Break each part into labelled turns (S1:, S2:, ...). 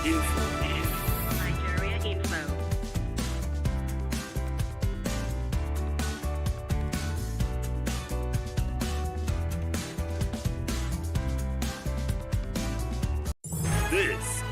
S1: Info.
S2: Nigeria Info.
S1: This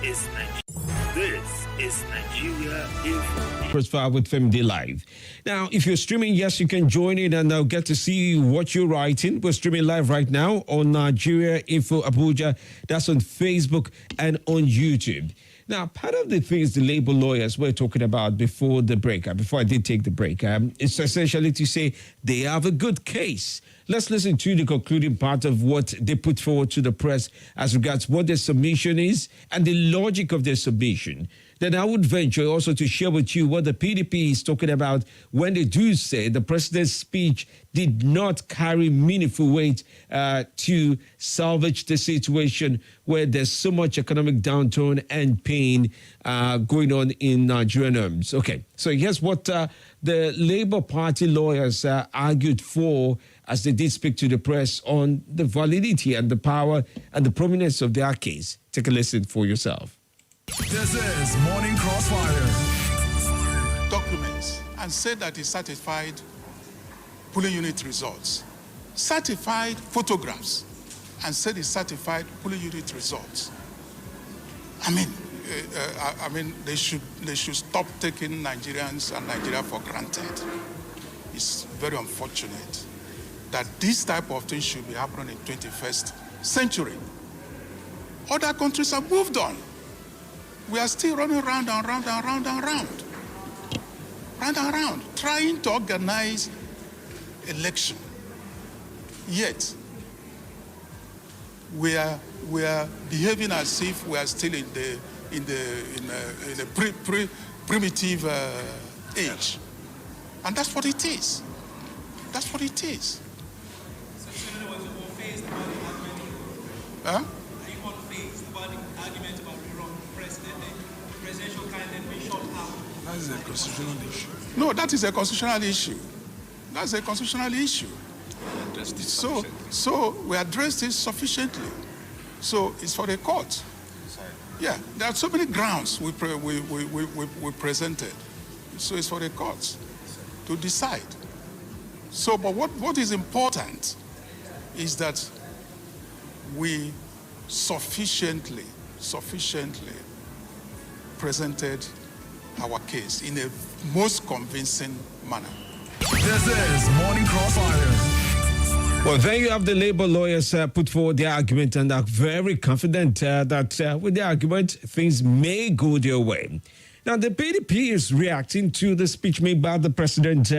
S1: is Nigeria Info.
S3: Crossfire with Femi Live. Now, if you're streaming, yes, you can join in and I'll get to see what you're writing. We're streaming live right now on Nigeria Info Abuja. That's on Facebook and on YouTube. Now, part of the things the labor lawyers were talking about before the break, before I did take the break, is essentially to say they have a good case. Let's listen to the concluding part of what they put forward to the press as regards what their submission is and the logic of their submission. Then I would venture also to share with you what the PDP is talking about when they do say the president's speech did not carry meaningful weight to salvage the situation where there's so much economic downturn and pain going on in Nigerian homes. Okay, so here's what the Labour Party lawyers argued for as they did speak to the press on the validity and the power and the prominence of their case. Take a listen for yourself.
S4: This is Morning Crossfire.
S5: Documents and said that he certified polling unit results. Certified photographs and said he certified polling unit results. I mean, they should stop taking Nigerians and Nigeria for granted. It's very unfortunate that this type of thing should be happening in the 21st century. Other countries have moved on. We are still running round and round and round and round. Round and round, trying to organize election. Yet, we are behaving as if we are still in a primitive age. And that's what it is. That's what it is. Huh?
S4: That is a constitutional issue.
S5: No, that is a constitutional issue. That's a constitutional issue. So we addressed it sufficiently. So it's for the court. Yeah, there are so many grounds we presented. So it's for the courts to decide. So, but what is important is that we sufficiently presented our case in a most convincing manner.
S4: This is Morning Crossfire.
S3: Well, there you have the labor lawyers put forward their argument and are very confident that with their argument, things may go their way. Now, the PDP is reacting to the speech made by the president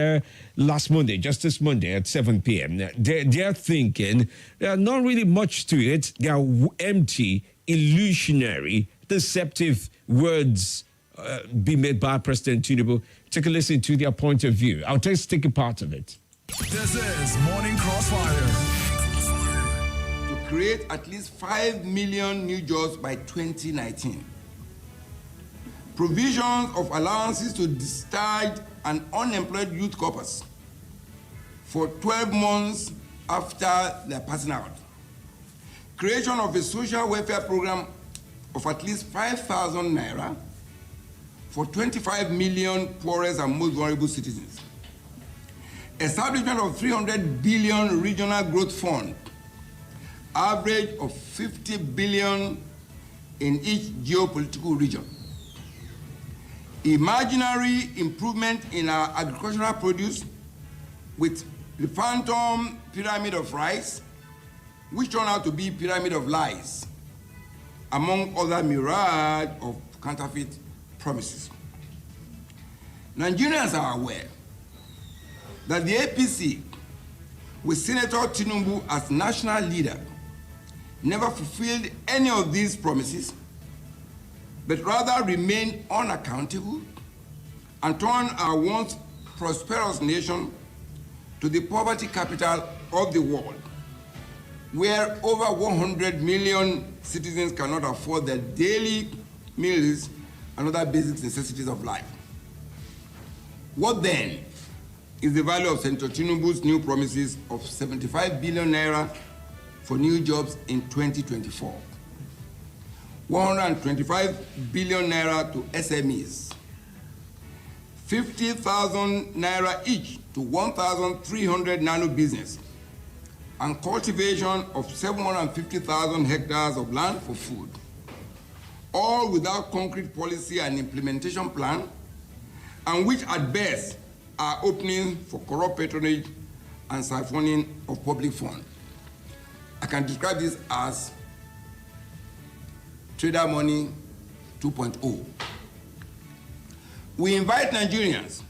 S3: last Monday, just this Monday at 7 p.m. They're thinking not really much to it. They are empty, illusionary, deceptive words be made by President Tinubu. Take a listen to their point of view. I'll just take a part of it.
S4: This is Morning Crossfire.
S6: To create at least 5 million new jobs by 2019. Provisions of allowances to discharged and unemployed youth corpus for 12 months after their passing out. Creation of a social welfare program of at least 5,000 naira for 25 million poorest and most vulnerable citizens. Establishment of 300 billion regional growth fund, average of 50 billion in each geopolitical region. Imaginary improvement in our agricultural produce with the phantom pyramid of rice, which turned out to be pyramid of lies, among other myriad of counterfeit promises. Nigerians are aware that the APC, with Senator Tinubu as national leader, never fulfilled any of these promises, but rather remained unaccountable and turned our once prosperous nation to the poverty capital of the world, where over 100 million citizens cannot afford their daily meals and other basic necessities of life. What then is the value of Senator Tinubu's new promises of 75 billion naira for new jobs in 2024? 125 billion naira to SMEs, 50,000 naira each to 1,300 nano business, and cultivation of 750,000 hectares of land for food, all without concrete policy and implementation plan, and which at best are opening for corrupt patronage and siphoning of public funds. I can describe this as trader money 2.0. We invite Nigerians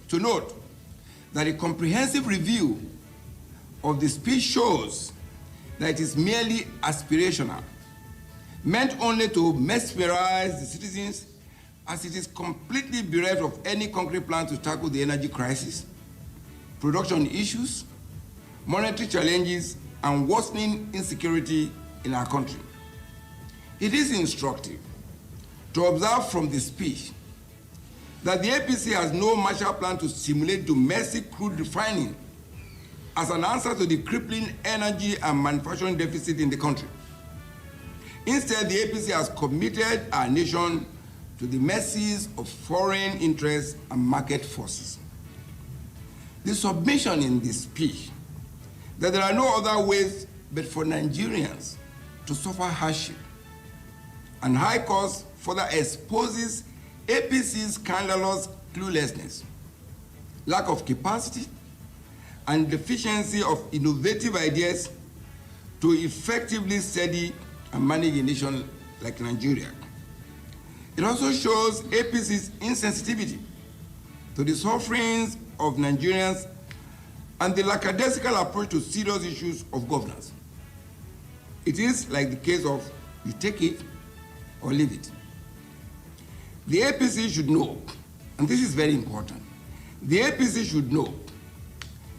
S6: to note that a comprehensive review of the speech shows that it is merely aspirational, meant only to mesmerize the citizens, as it is completely bereft of any concrete plan to tackle the energy crisis, production issues, monetary challenges, and worsening insecurity in our country. It is instructive to observe from the speech that the APC has no Marshall Plan to stimulate domestic crude refining as an answer to the crippling energy and manufacturing deficit in the country. Instead, the APC has committed our nation to the mercies of foreign interests and market forces. The submission in this speech that there are no other ways but for Nigerians to suffer hardship and high costs further exposes APC's scandalous cluelessness, lack of capacity, and deficiency of innovative ideas to effectively study and manage a nation like Nigeria. It also shows APC's insensitivity to the sufferings of Nigerians and the lackadaisical approach to serious issues of governance. It is like the case of you take it or leave it. The APC should know, and this is very important, the APC should know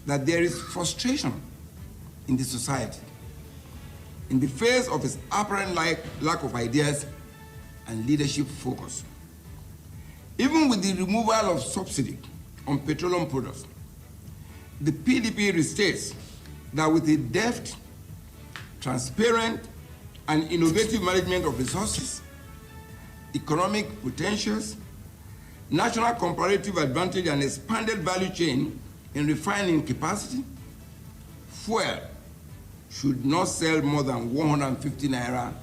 S6: that there is frustration in the society in the face of its apparent lack of ideas and leadership focus. Even with the removal of subsidy on petroleum products, the PDP restates that with a deft, transparent, and innovative management of resources, economic potentials, national comparative advantage, and expanded value chain in refining capacity, fuel should not sell more than 150 naira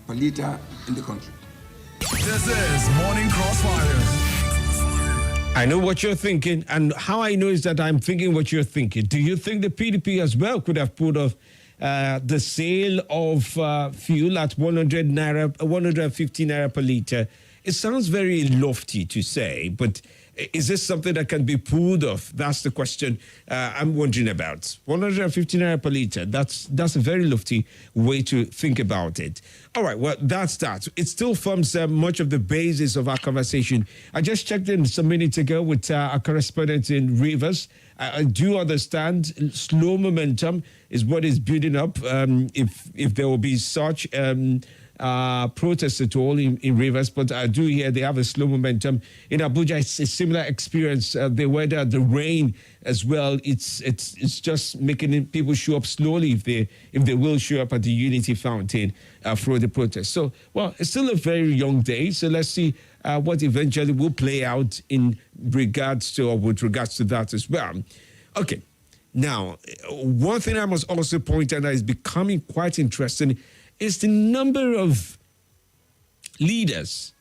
S6: per liter in the country.
S4: This is Morning Crossfire.
S3: I know what you're thinking, and how I know is that I'm thinking what you're thinking. Do you think the PDP as well could have put off the sale of fuel at 150 naira per liter? It sounds very lofty to say, but is this something that can be pulled off? That's the question I'm wondering about. 150 naira per liter, that's a very lofty way to think about it. All right, well, that's that. It still forms much of the basis of our conversation. I just checked in some minutes ago with our correspondent in Rivers. I do understand slow momentum is what is building up. If there will be such protests at all in Rivers, but I do hear they have a slow momentum. In Abuja, it's a similar experience. The weather, the rain as well. It's just making people show up slowly if they will show up at the Unity Fountain for the protest. So, well, it's still a very young day. So let's see what eventually will play out in regards to, or with regards to that as well. Okay. Now, one thing I must also point out that is becoming quite interesting is the number of leaders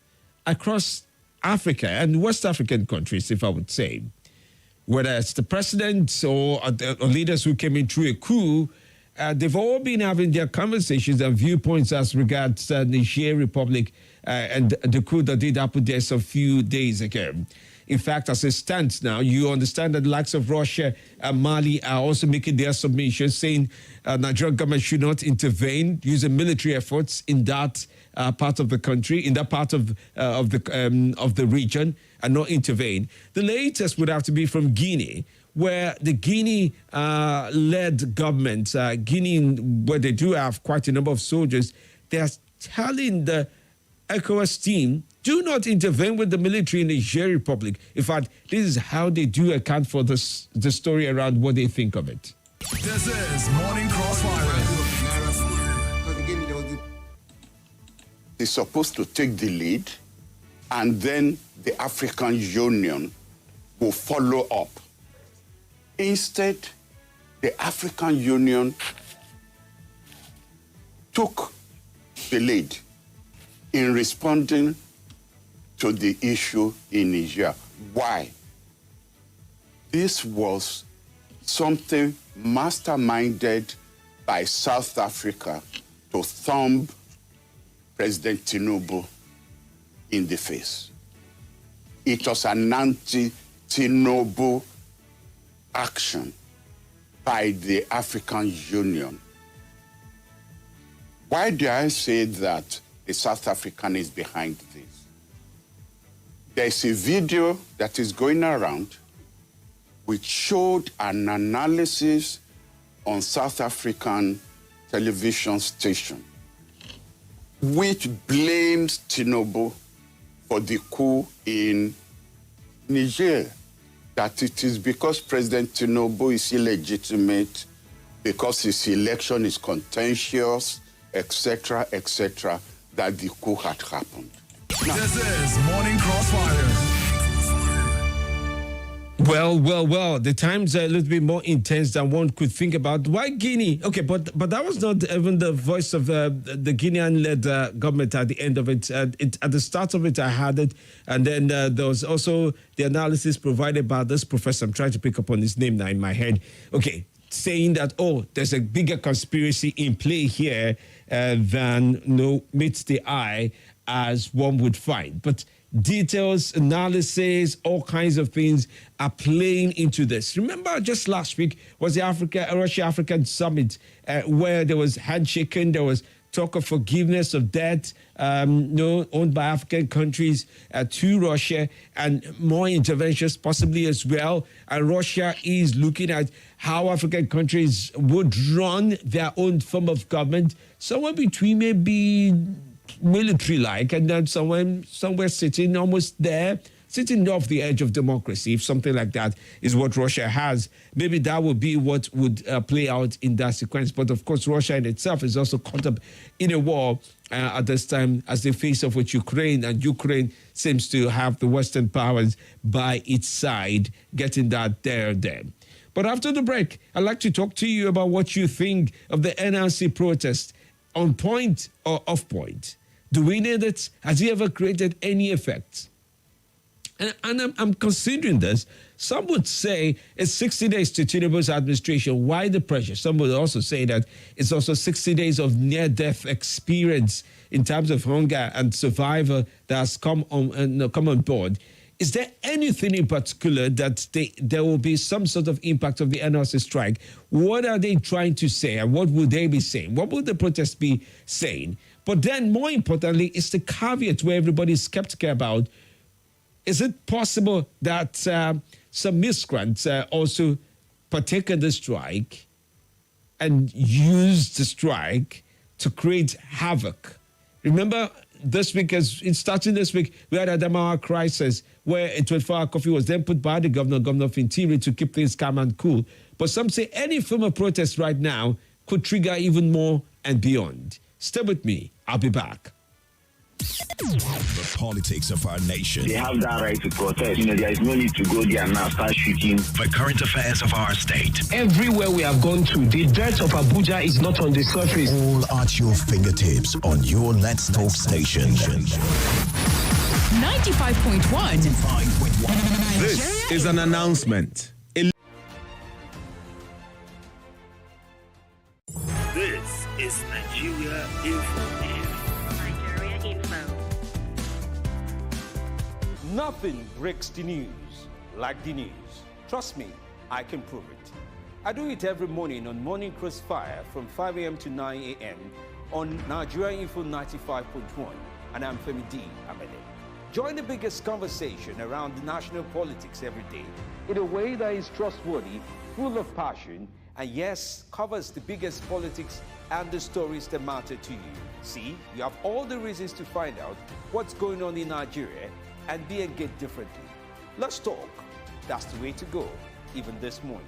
S3: across Africa and West African countries, if I would say, whether it's the president or leaders who came in through a coup, they've all been having their conversations and viewpoints as regards the Niger Republic and the coup that did happen there a few days ago. In fact, as it stands now, you understand that the likes of Russia and Mali are also making their submissions, saying Nigerian government should not intervene, using military efforts in that part of the country, in that part of the region, and not intervene. The latest would have to be from Guinea, where the Guinea-led government, Guinea, where they do have quite a number of soldiers, they are telling the ECOWAS team, do not intervene with the military in the Niger Republic. In fact, this is how they do account for the story around what they think of it.
S4: This is Morning Crossfire.
S7: is supposed to take the lead, and then the African Union will follow up. Instead, the African Union took the lead in responding to the issue in Niger. Why? This was something masterminded by South Africa to thumb President Tinubu in the face. It was an anti-Tinubu action by the African Union. Why do I say that the South African is behind this? There's a video that is going around which showed an analysis on South African television station which blames Tinubu for the coup in Niger, that it is because President Tinubu is illegitimate, because his election is contentious, etc., that the coup had happened.
S4: This is Morning Crossfire.
S3: Well, the times are a little bit more intense than one could think about. Why Guinea? Okay, but that was not even the voice of the Guinean-led government at the end of it. At the start of it, I had it, and then there was also the analysis provided by this professor. I'm trying to pick up on his name now in my head. Okay, saying that, there's a bigger conspiracy in play here than meets the eye as one would find. But details, analysis, all kinds of things are playing into this. Remember, just last week was the Russia-African summit where there was handshaking, there was talk of forgiveness of debt owned by African countries to Russia, and more interventions possibly as well. And Russia is looking at how African countries would run their own form of government, somewhere between maybe military-like, and then somewhere sitting almost there, sitting off the edge of democracy, if something like that is what Russia has. Maybe that would be what would play out in that sequence. But of course, Russia in itself is also caught up in a war at this time as they face off with Ukraine, and Ukraine seems to have the Western powers by its side, getting that there. But after the break, I'd like to talk to you about what you think of the NLC protest. On point or off point? Do we need it? Has it ever created any effect? And I'm considering this. Some would say it's 60 days to Tinubu's administration. Why the pressure? Some would also say that it's also 60 days of near-death experience in terms of hunger and survival that has come on board. Is there anything in particular that there will be some sort of impact of the NLC strike? What are they trying to say, and what would they be saying? What would the protest be saying? But then, more importantly, it's the caveat where everybody's skeptical about. Is it possible that some miscreants also partake in the strike and use the strike to create havoc? Remember, this week, starting this week, we had a Adamawa crisis where a 24-hour curfew was then put by the governor of Interior to keep things calm and cool. But some say any form of protest right now could trigger even more and beyond. Stay with me. I'll be back.
S4: The politics of our nation.
S8: They have that right to protest. There is no need to go there now start shooting.
S4: The current affairs of our state.
S9: Everywhere we have gone to, the dirt of Abuja is not on the surface.
S4: All at your fingertips on your Let's Talk station.
S10: 95.1.
S3: This is an announcement.
S1: This is Nigeria Info.
S2: Nigeria Info.
S3: Nothing breaks the news like the news. Trust me, I can prove it. I do it every morning on Morning Crossfire from 5 a.m. to 9 a.m. on Nigeria Info 95.1, and I'm Femi D. Amede. Join the biggest conversation around the national politics every day in a way that is trustworthy, full of passion, and yes, covers the biggest politics and the stories that matter to you. See, you have all the reasons to find out what's going on in Nigeria and be engaged differently. Let's talk. That's the way to go, even this morning.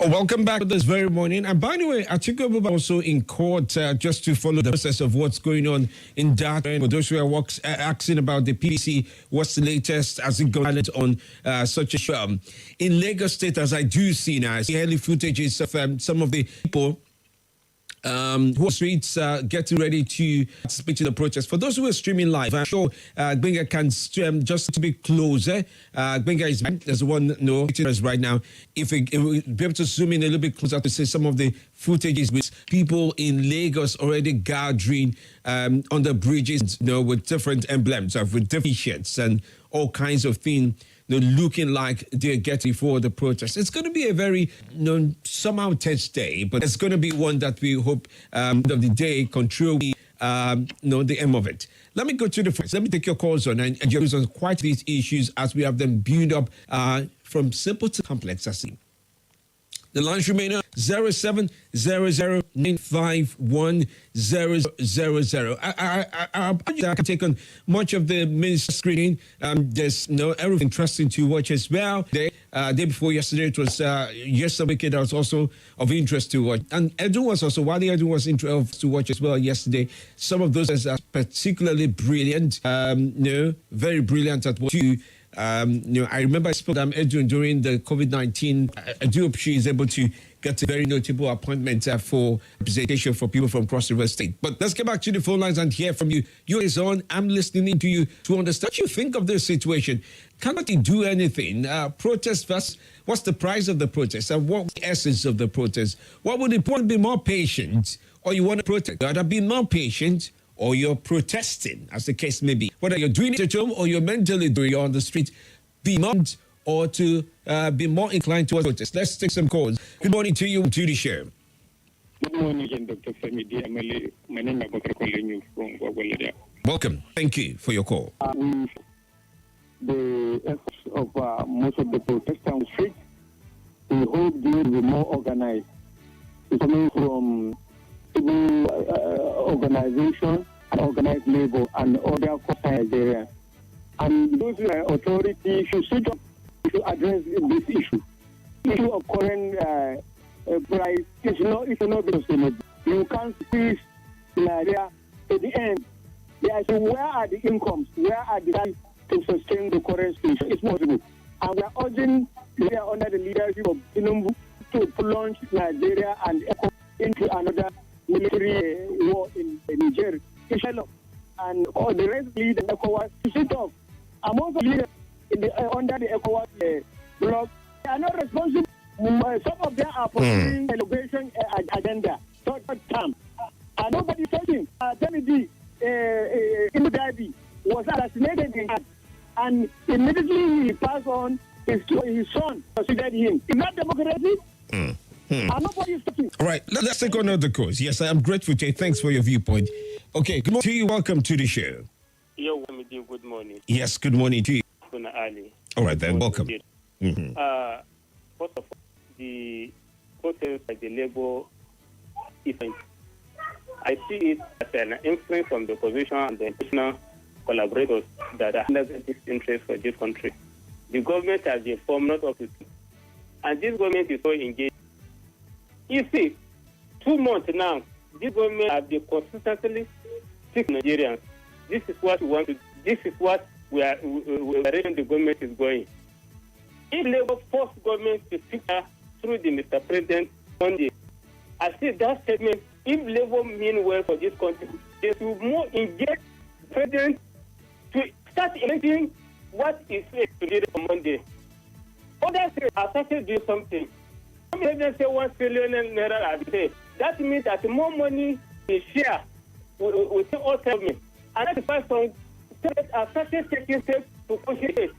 S3: Oh, welcome back this very morning. And by the way, Atiku Abubakar also in court just to follow the process of what's going on in that. And for those who are asking about the PDC, what's the latest as it goes on such a show? In Lagos State, as I do see now, I see early footages of some of the people who are streets getting ready to participate in the protest. For those who are streaming live, I'm sure Gbenga can stream just to be closer. Gbenga is there's one right now. If we be able to zoom in a little bit closer to see some of the footages with people in Lagos already gathering on the bridges, with different emblems, with different shirts and all kinds of things. Looking like they're getting for the protest. It's going to be a very, somehow tense day, but it's going to be one that we hope end of the day control the aim of it. Let me go to the first. Let me take your calls on and your views on quite these issues as we have them build up from simple to complex. I see. The lines remain 0700-951-000. I can take on much of the main screening. There's everything interesting to watch as well. Day before yesterday, it was yesterday that was also of interest to watch. And Edu was also, while the Edu was interesting to watch as well yesterday, some of those are particularly brilliant, very brilliant at what you. I remember I spoke to Edwin during the COVID-19. I do hope she is able to get a very notable appointment for representation for people from Cross River State. But let's get back to the phone lines and hear from you. You is on. I'm listening to you to understand what you think of this situation. Cannot you do anything? Protest first. What's the price of the protest? And what's the essence of the protest? What would it want to be more patient, or you want to protest? Rather be more patient, or you're protesting, as the case may be. Whether you're doing it at home or you're mentally doing it on the street, be more or to be more inclined towards protest. Let's take some calls. Good morning to you, to the show.
S10: Good morning, Dr. Femi. My name is Dr. from Gwagwalada.
S3: Welcome. Thank you for your call.
S10: The efforts of most of the protesters on the street, we hope they will be more organized. It's coming from civil organization and organized labor and other corporate areas. And those authorities should sit up to address this issue. The issue of current price is not sustainable. You can't squeeze the area to the end. Where are the incomes? Where are the funds to sustain the current situation? It's possible. And we are urging under the leadership of Tinubu to plunge Nigeria and ECO into another military war in Niger, and all the rest lead the ECOWAS to sit off. Among the leaders under the ECOWAS bloc, they are not responsible. Some of them are pursuing elevation agenda, third term. And nobody talking. Femi Imudabi was assassinated in that, and immediately he passed on. His son succeeded him. Is that democracy? And nobody is talking.
S3: All right, let's take another course. Yes, I am grateful to you. Thanks for your viewpoint. Okay, good morning to you. Welcome to the show.
S10: Good morning.
S3: Yes, good morning to you.
S10: Ali.
S3: All right, then, welcome.
S10: First of all, the protest by the labor event, I see it as an influence from the opposition and the international collaborators that are under this interest for this country. The government has been formed not of it, and this government is so engaged. You see, 2 months now, this government has been consistently sick Nigerians. This is what we want to. This is what we are the government is going. If Labour forced government to speak through the Mr. President Monday, I see that statement. If Labour mean well for this country, they should more engage the President to start implementing what is said to do on Monday. Other states are started to do something. Some President say 1 trillion naira a day. That means that more money is shared with all government. And that is why some states are started taking steps to push it.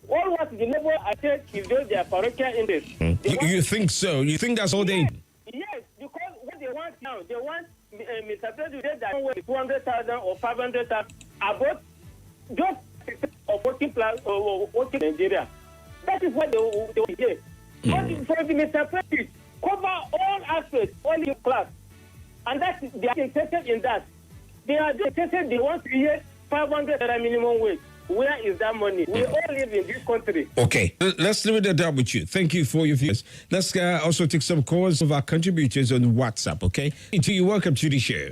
S10: All what the Labour are said is just their parochial interest.
S3: You think so? You think that's all they...
S10: Yes, because what they want now, they want Mr. President that 200,000 or 500,000 about just or 40 plus or 40 Nigeria. That is what they will get. But for the Mr. President, cover all aspects, all your class. And that they are interested in that. They are interested, they want to create 500 minimum wage. Where is that money? We all live in this country.
S3: Okay, let's leave it that with you. Thank you for your views. Let's also take some calls of our contributors on WhatsApp, okay? Until you welcome to the show.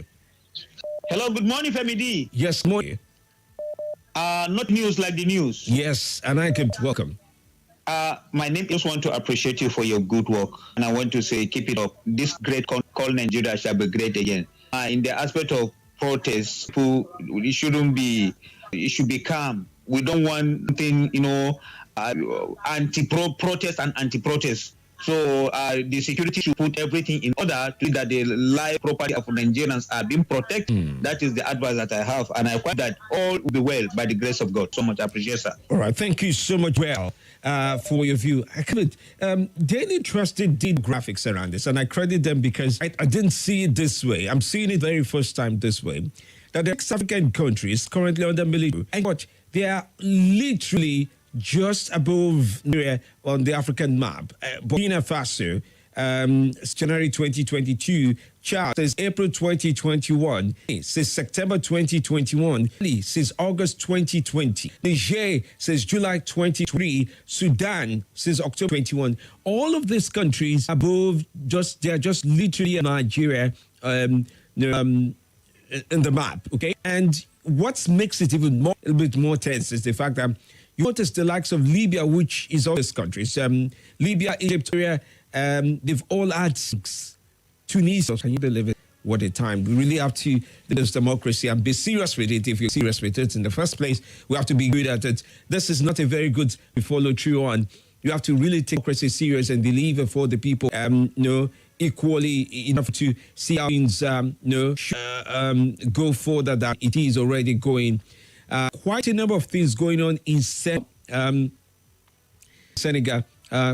S11: Hello, good morning, Femi D.
S3: Yes, morning.
S11: Not news like the news.
S3: Yes, and I can welcome.
S11: My name is want to appreciate you for your good work, and I want to say keep it up. This great call Nigeria shall be great again. In the aspect of protests, it shouldn't be. It should be calm. We don't want anything, anti-protest and anti-protest. So the security should put everything in order to that the life property of Nigerians are being protected. That is the advice that I have, and I hope that all will be well by the grace of God. So much appreciate, sir.
S3: All right, thank you so much, for your view. I credit Daily Trusted did graphics around this, and I credit them because I didn't see it this way. I'm seeing it very first time this way. That the West African countries currently under military, and what they are literally just above Nigeria on the African map. Burkina Faso, January 2022, Chad says April 2021, says September 2021, Mali says August 2020, Niger says July 2023, Sudan says October 21. All of these countries above they are just literally Nigeria in the map, okay? And what makes it even a little bit more tense is the fact that you notice the likes of Libya, which is all these countries, Libya, Egypt, Syria, they've all had Tunisia. Can you believe it? What a time. We really have to do this democracy and be serious with it. If you're serious with it in the first place, we have to be good at it. This is not a very good follow through on. You have to really take democracy serious and deliver for the people, equally enough to see how things go further than it is already going. Quite a number of things going on in Senegal.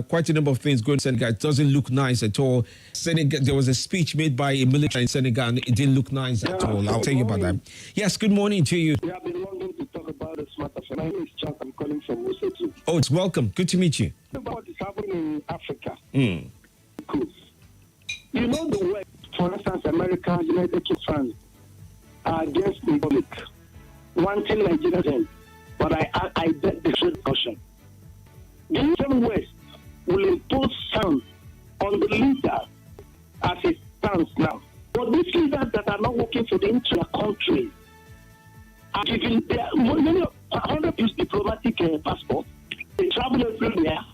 S3: Quite a number of things going on in Senegal. It doesn't look nice at all. Senegal, there was a speech made by a military in Senegal and it didn't look nice at all. I'll tell you about that. Yes, good morning to you.
S10: We have been wanting to talk about this matter. My name is Chuck. I'm calling from Musetu.
S3: Oh, it's welcome. Good to meet you.
S10: About what is happening in Africa. You know the West, for instance, America, United States, France, are against the public, wanting Nigeria then. But I bet the should caution. The same West will impose sound on the leader as it stands now. But these leaders that are not working for the entire country are giving many 100 use diplomatic passport. They travel everywhere.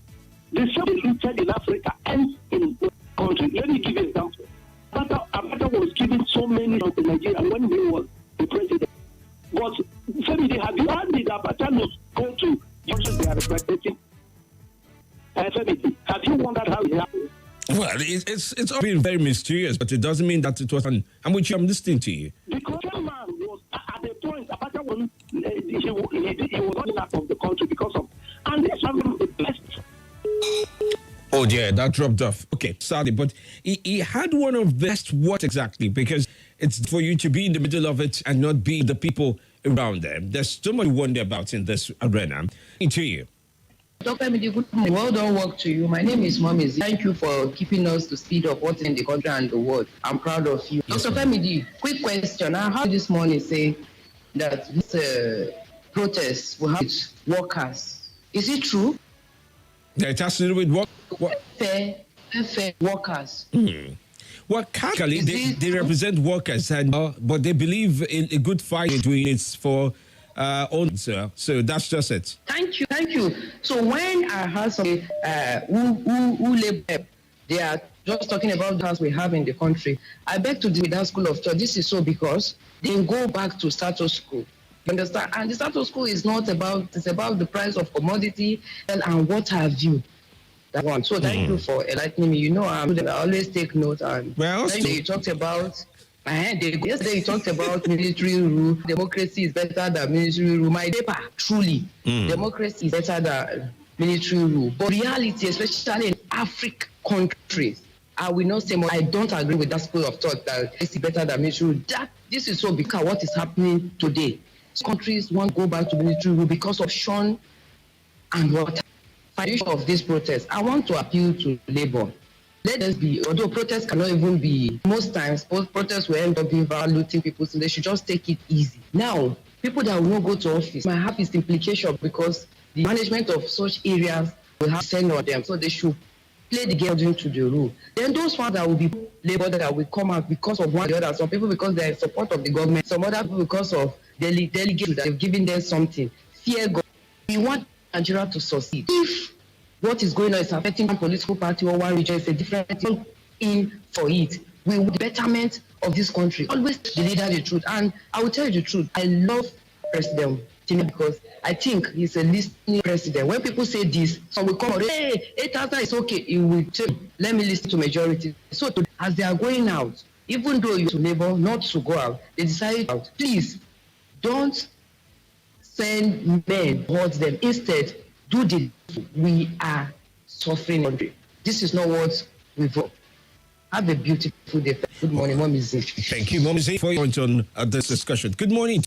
S10: They say they looted in Africa and in the country. Let me give you an example. Abata was giving so many to Nigeria when he was the president. But Femi, have you heard the Abata notes go to countries they are representing? Femi, have you wondered how it happened?
S3: Well, it's all been very mysterious, but it doesn't mean that it was. I'm with you. I'm listening to you.
S10: Because that man was at the point. Abata was he was not out of the country because of, and this one was the best.
S3: Oh yeah, that dropped off. Okay, sorry, but he had one of the best what exactly? Because it's for you to be in the middle of it and not be the people around them. There's so much to wonder about in this arena. To you.
S12: Dr. Femi, good morning. Well done work to you. My name is Mommy. Thank you for keeping us to speed of what's in the country and the world. I'm proud of you. Yes, Dr. Femi, quick question. I heard this morning say that this protest will have workers. Is it true?
S3: Yeah, it has to do with what?
S12: Fair workers.
S3: Well, actually, they represent workers, and but they believe in a good fight doing it for own. So that's just it.
S12: Thank you. So when I heard some who labor, they are just talking about the house we have in the country. I beg to with that school of thought. This is so because they go back to status quo. You understand? And the status quo is not about, it's about the price of commodity and what have you. That one. So thank you for enlightening me. You know, I always take note. And yesterday you talked about military rule. Democracy is better than military rule. My paper, truly, democracy is better than military rule. But reality, especially in African countries, I will not say more. I don't agree with that school of thought that it's better than military rule. This is so because what is happening today. Countries want to go back to military rule because of Sean and what of this protest. I want to appeal to Labour. Let us be, although protests cannot even be, most times protests will end up being about looting people, so they should just take it easy. Now, People that will not go to office might have its implication because the management of such areas will have send on them. So they should play the game according to the rule. Then those ones that will be labor that will come out because of one or the other. Some people because they are in support of the government. Some other people because of delegates that have given them something. Fear God. We want Nigeria to succeed. If what is going on is affecting one political party or one region, it's a different thing in for it. We want the betterment of this country. Always the leader the truth. And I will tell you the truth. I love President Tinubu because I think he's a listening president. When people say this, some will come out, hey, 8,000 is okay. He will tell, let me listen to majority. So as they are going out, even though you to labor, not to go out, they decided out. Please don't send men towards them. Instead, do the we are suffering under. This is not what we vote. Have a beautiful day. Good morning, Mom Z.
S3: Thank you, Mom Z, for your point on this discussion. Good morning.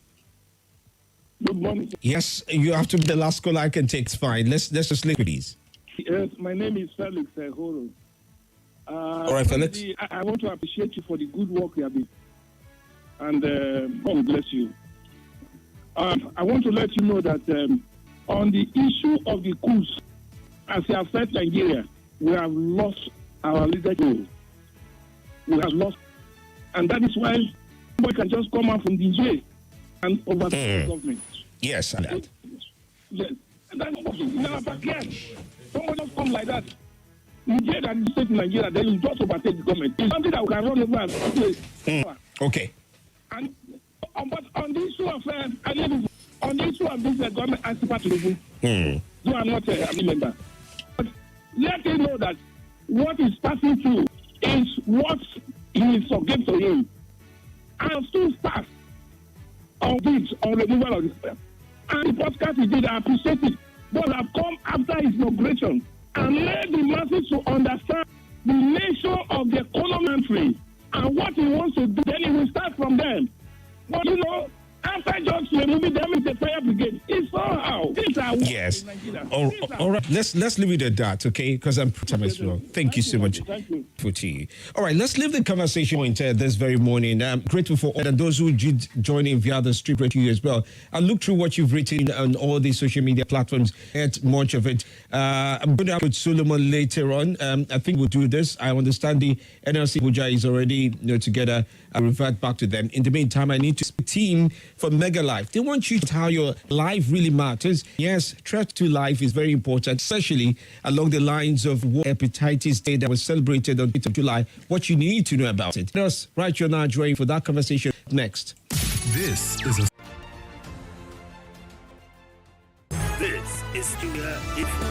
S13: Good morning.
S3: Yes, you have to be the last call I can take. It's fine. Let's just leave, please.
S13: Yes, my name is Felix Horo.
S3: All right, Felix.
S13: I want to appreciate you for the good work you have been, and God bless you. I want to let you know that on the issue of the coups, as it affects Nigeria, we have lost our leadership. We have lost, and that is why we can just come out from the jail and overthrow the government.
S3: Yes, and that.
S13: Yes, and that's never back again. Someone just come like that. Nigeria that is state in Nigeria, then you just overtake the government. It's something that we can run over and
S3: Okay.
S13: And but on the issue of on the issue of this government anti-patriotism, so I'm not a member. But let him know that what is passing through is what he is forgiven to him. And still start on this, on removal of this. And the podcast he did, I appreciate it. But have come after his inauguration and led the masses to understand the nature of the economy and what he wants to do. Then he will start from them. But you know, after just removing them in the fire brigade, it's somehow.
S3: Yes. All right. Let's leave it at that, okay? Because I'm time as well. Thank you so much.
S13: Thank you.
S3: For tea. All right, let's leave the conversation point this very morning. I'm grateful for all and those who did join in via the street radio as well. I look through what you've written on all the social media platforms. At much of it. I'm going to have with Solomon later on. I think we'll do this. I understand the NLC Abuja is already together. I'll revert back to them. In the meantime, I need to speak team for Mega Life. They want you to how your life really matters. Yes, threat to life is very important, especially along the lines of Hepatitis Day that was celebrated on 8th of July. What you need to know about it. Just write your Nigeria for that conversation next.
S4: This is
S1: This is Nigeria Info.